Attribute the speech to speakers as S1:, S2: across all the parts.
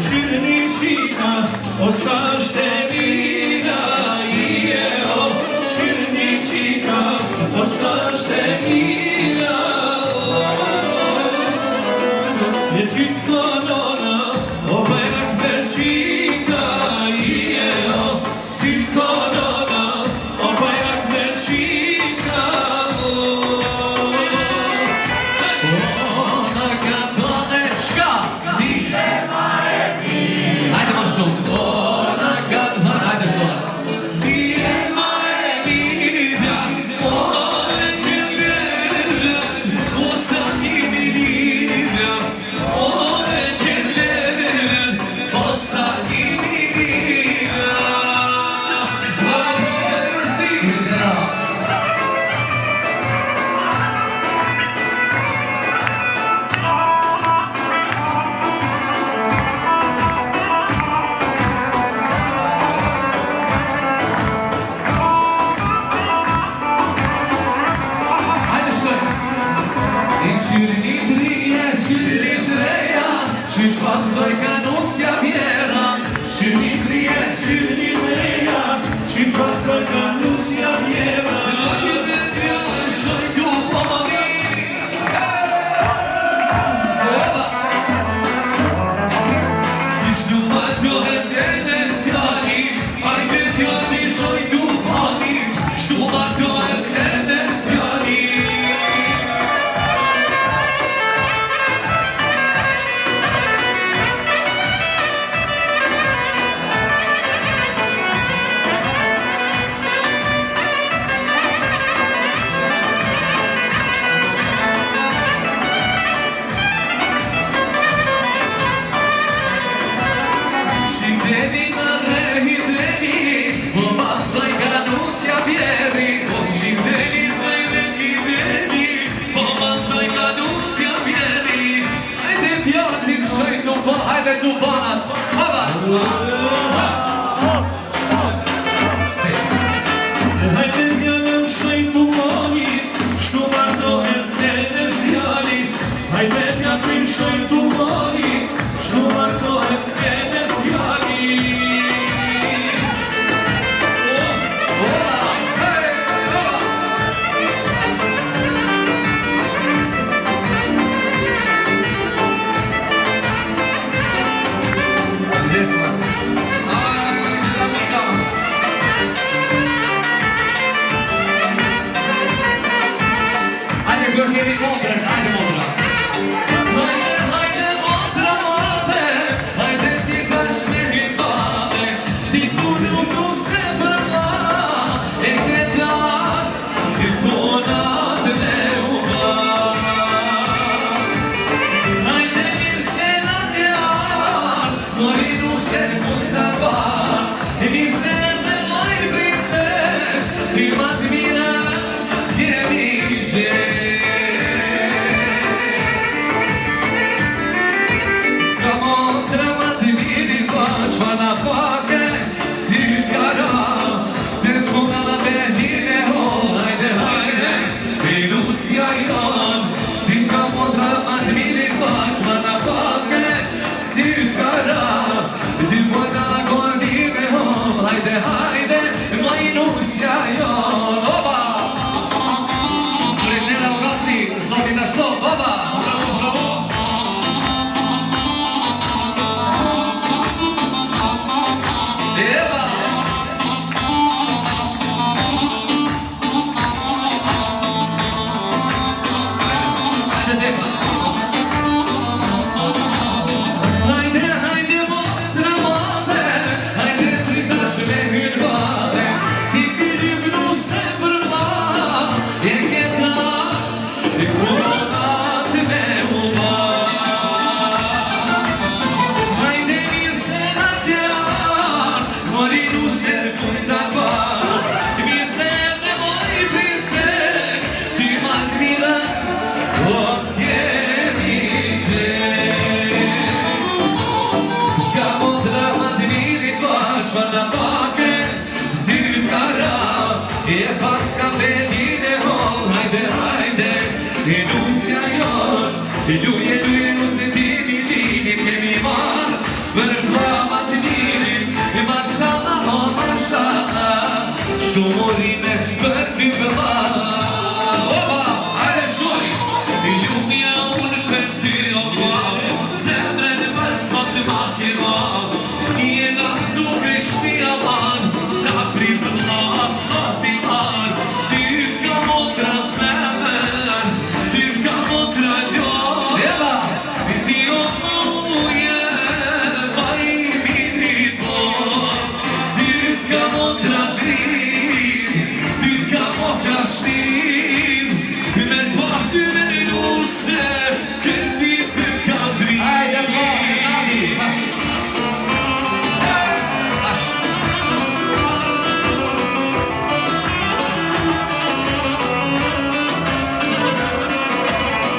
S1: Syrnicina, o s'ashtë e mira, o Syrnicina, o s'ashtë e mira. Je ty t'konona, o bajrak Belqika, o ty t'konona, o bajrak Belqika.
S2: Ona ka thone shka, dilema e mira. Hajde ma shumë. Ona ka thone, hajde sot. Dilema e mira, ona ke lera, o sa kimi lira, ona ke lera, o sa kimi lira. Shqyshpanzoj ka nusja vjera,
S1: Shqyshpanzoj ka nusja vjera.
S2: Hajde t'ja shoj du pomani. Ishtu ma t'johet e në stjani, hajde t'ja t'i shoj du pomani. Ishtu ma t'johet e në stjani. Nusja vjeri, po qindeli zajve i deli, po mazoj ka nusja vjeri. Hajde pjallim shoj tu pa, hajde tu panat, hava!
S1: Hajde djallëm shoj tu panit, shtu martohet e në stjali. Hajde djallëm shoj tu panit, shtu martohet e në stjali.
S2: Kemi kontrën, hajde motra. Hajde motra mate, hajde t'i bash me gjibate, t'i kudu se përla, e kretar, t'i konat me uva. Hajde njëm se në tjar, morinu se Mustafa, njëm se dhe laj princes, t'i mat mira, jemi gje.
S1: Say
S2: vama të mirin Mashallah, oh mashallah Shumurime për ty përva Oba, hajde shuri Ljubja unë për ty Allah Zemrën për sot ma kira Jena su krishti aman Ta prit vla sot i ar Ty ka motra zemër Ty ka motra ljoq Ti o muje Ma i miri por Ty ka motra zir Ty ka motra shtir Me t'bahty me nuse Këti të ka drir Hajde vajde, pash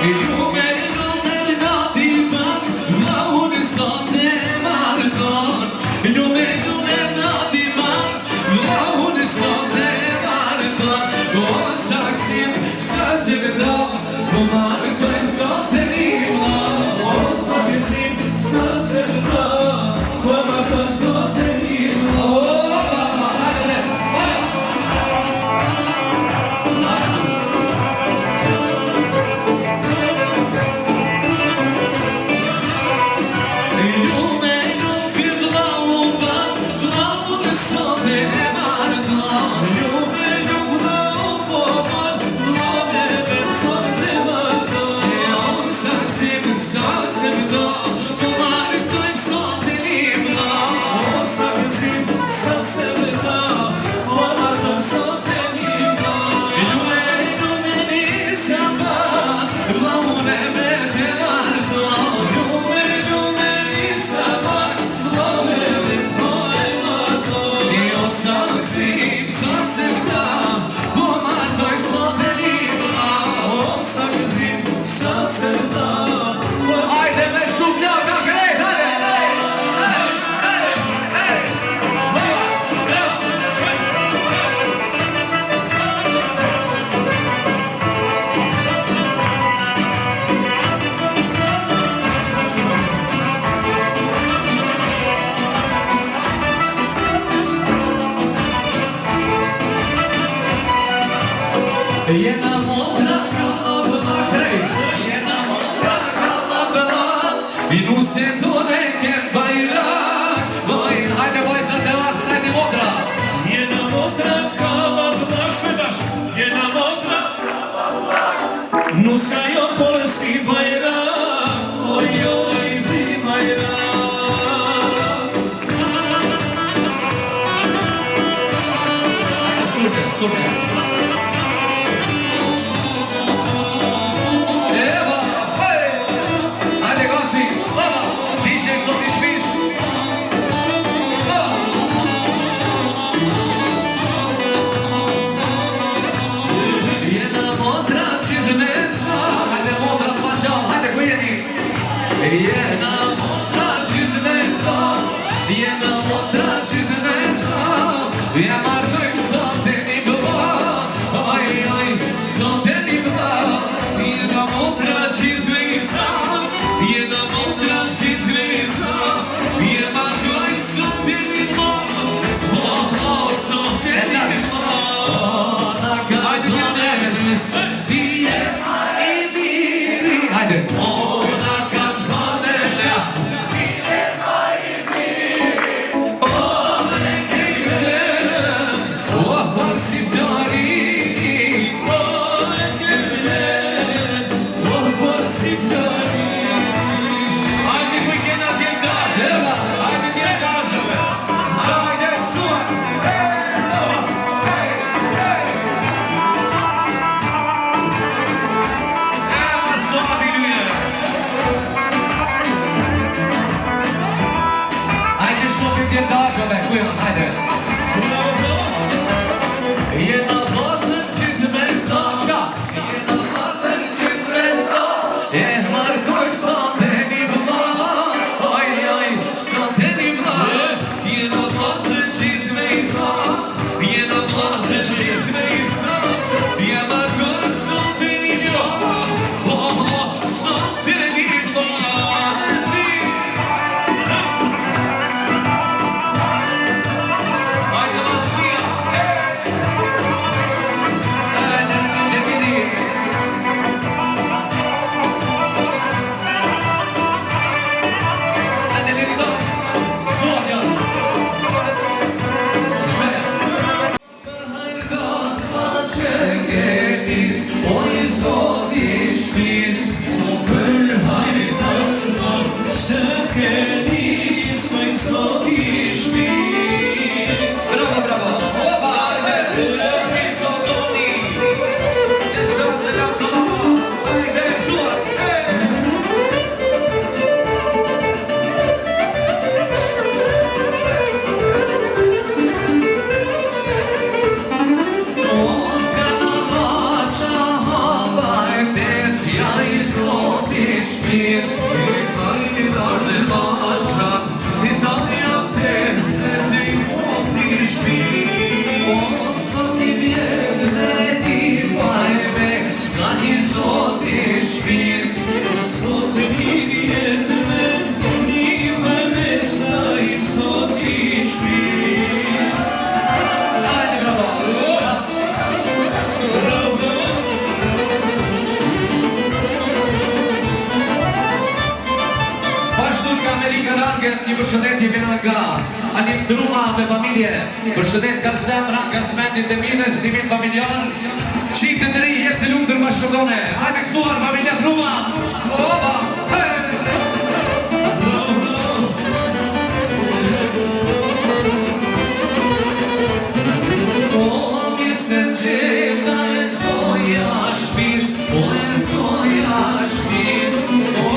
S2: Ljume lume nga divan La unë sot e marton Ljume lume nga divan La unë sot e marton O saksim sa se vënda Po marton sot e limna
S1: O saksim sa se vënda Po marton sot e limna
S2: Hajde me shumë një ka krejt, hajde! Jena motra ka bëma krejt Jena motra ka bëma I nuse tone ke bajrak Hajde vajzat e vash, sajti motra
S1: Jena motra ka bëma shpetash Jena motra Nuska jo por si bajrak Oj, oj, vi bajrak
S2: Hajde surte, surte Jena motra qytë me ca Jena motra qytë me ca Ja martojmë sot e një bëva Aj, sot e një bëva Jena motra qytë me ca Jena motra qytë me ca Ja martojmë sot e një bëva Sot e një bëva Hajde një dërës Ti e ma e diri Hajde përshëndetje vjen nga Anim Truma me familje. Përshëndet nga zemra, nga smendit e mine, si min familjar. Qiftë të ri, jetë të lumtur bashkëpunëtore. Hajde kësuar familja Truma. Oba! Se gjeta e zoja shpis, o e zoja shpis.
S1: O,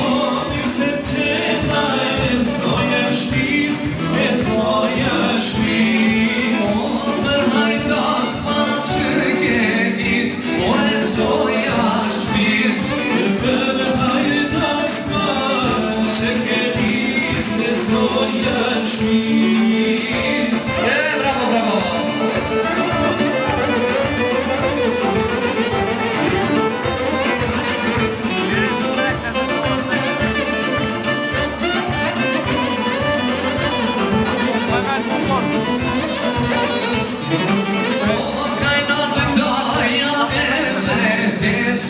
S1: se gjeta e zoja shpis, e zoja shpis.
S2: O, për hajtas ma që kenis, o e zoja shpis.
S1: Për hajtas ma që kenis, e zoja shpis.
S2: Bravo, bravo!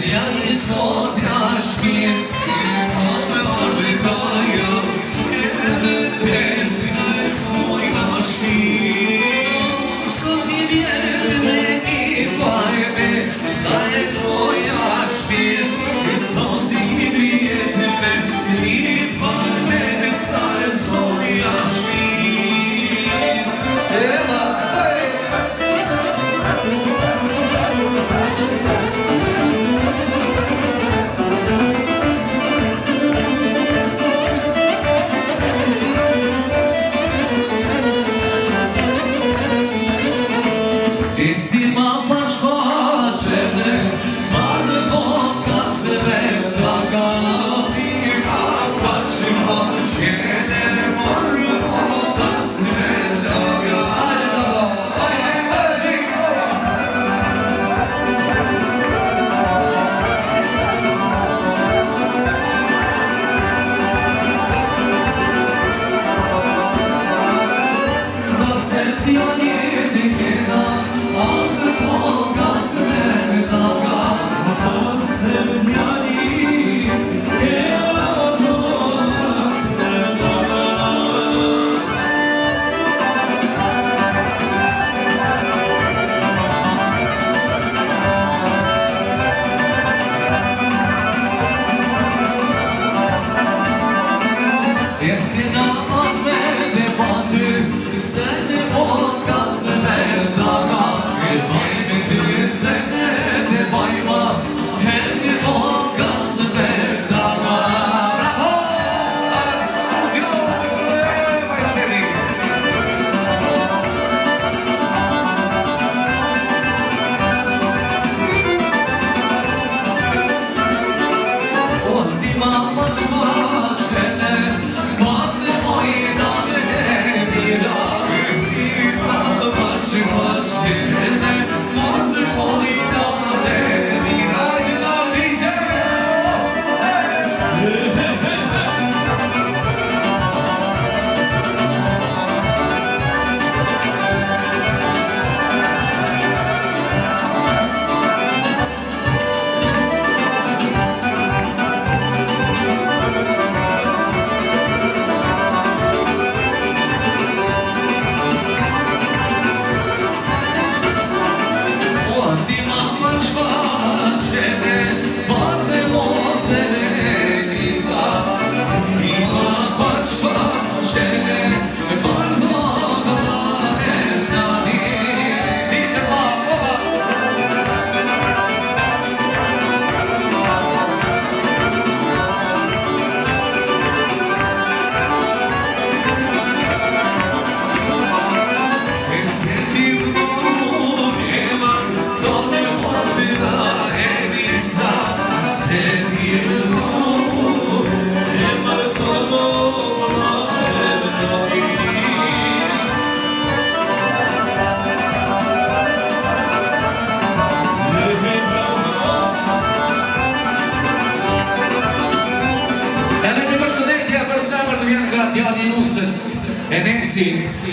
S2: Ja i sonja shpis, a me arbitaja, edhe desja e sonja shpis. Sot I vjetë me një fajme, sa e sonja shpis. Sot I vjetë me një fajme, sa e sonja shpis. Djali Nusës e Nesi,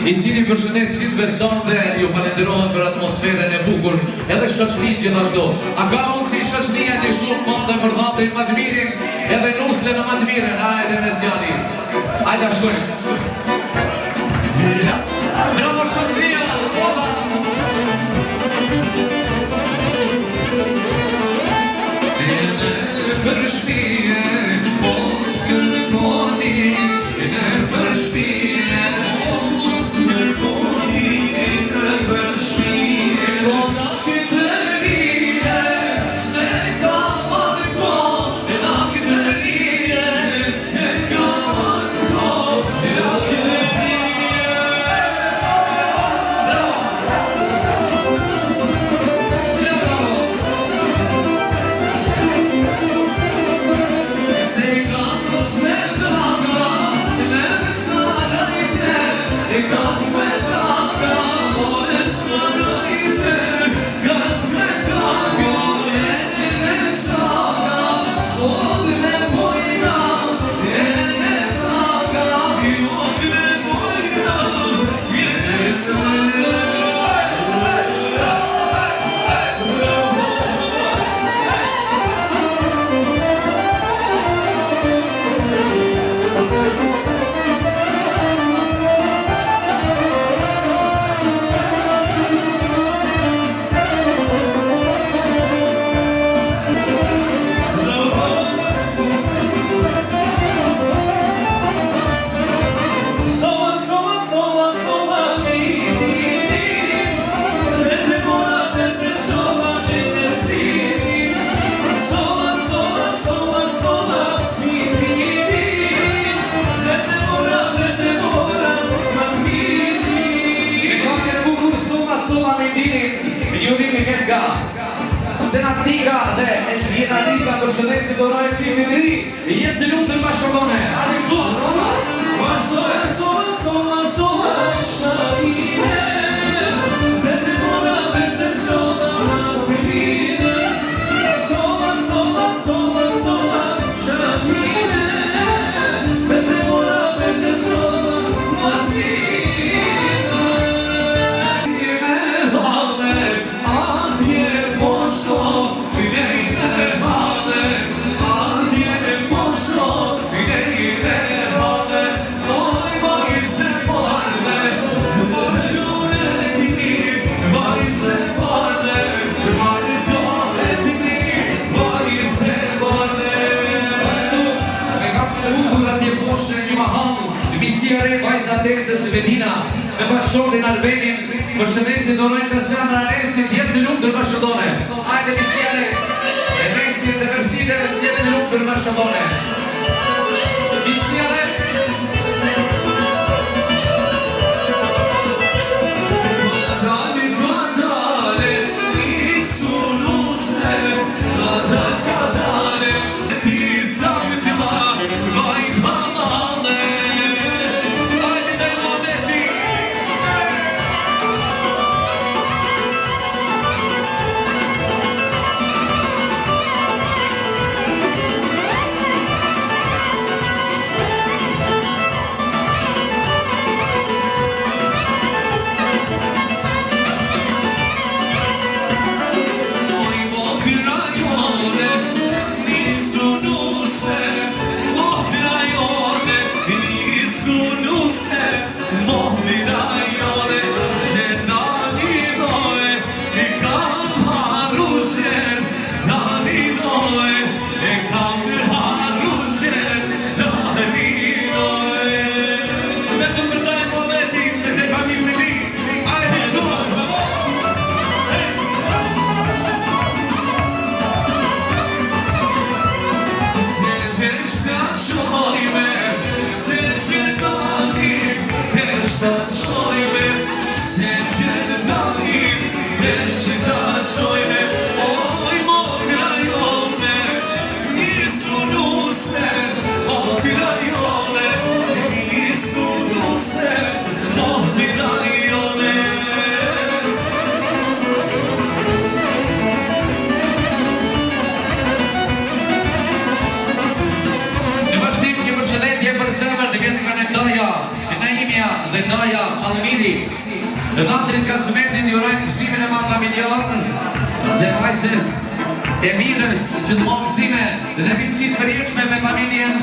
S2: I cili përshëndet gjithë beson dhe ju falenderohen për atmosferën e bukur edhe shoqërinë gjithashtu. A ka mundësi shoqëria një shumë madhe për natën Madmirin edhe Nusën në Madmirin, hajde mes Djali. Hajde shkojmë. Bravo Shazia, oba! Për shpije, mos kërkoni, për shpije, mos kërkoni, për shpije, ona këtë rije, se ka marko, na këtë rije, se ka marko, na këtë rije. Senatika dhe Elvira Dika për shëndesit të orajnë qimin të ri, jetë të lumë të bashkëdone. Ate kësuar, Roma!
S1: Sola, shabine, vete mora, vete sola, fine. Sola, shabine, vete mora, vete sola, fine.
S2: Misiare vajza Teresa Svedina me bashkëshortin Albenin për shëndesin donojnë të Sandra Nesit jetë në lumë të bashkëdone. Ajde misiare e Nesit të Mercedes jetë në lumë të bashkëdone. Misiare dhe Daja Almiri. Në natrin kasmetin jurajnë gëzimin e madh familjar dhe vajzës Emirës që të më gëzime dhe visit përjeqme me familjen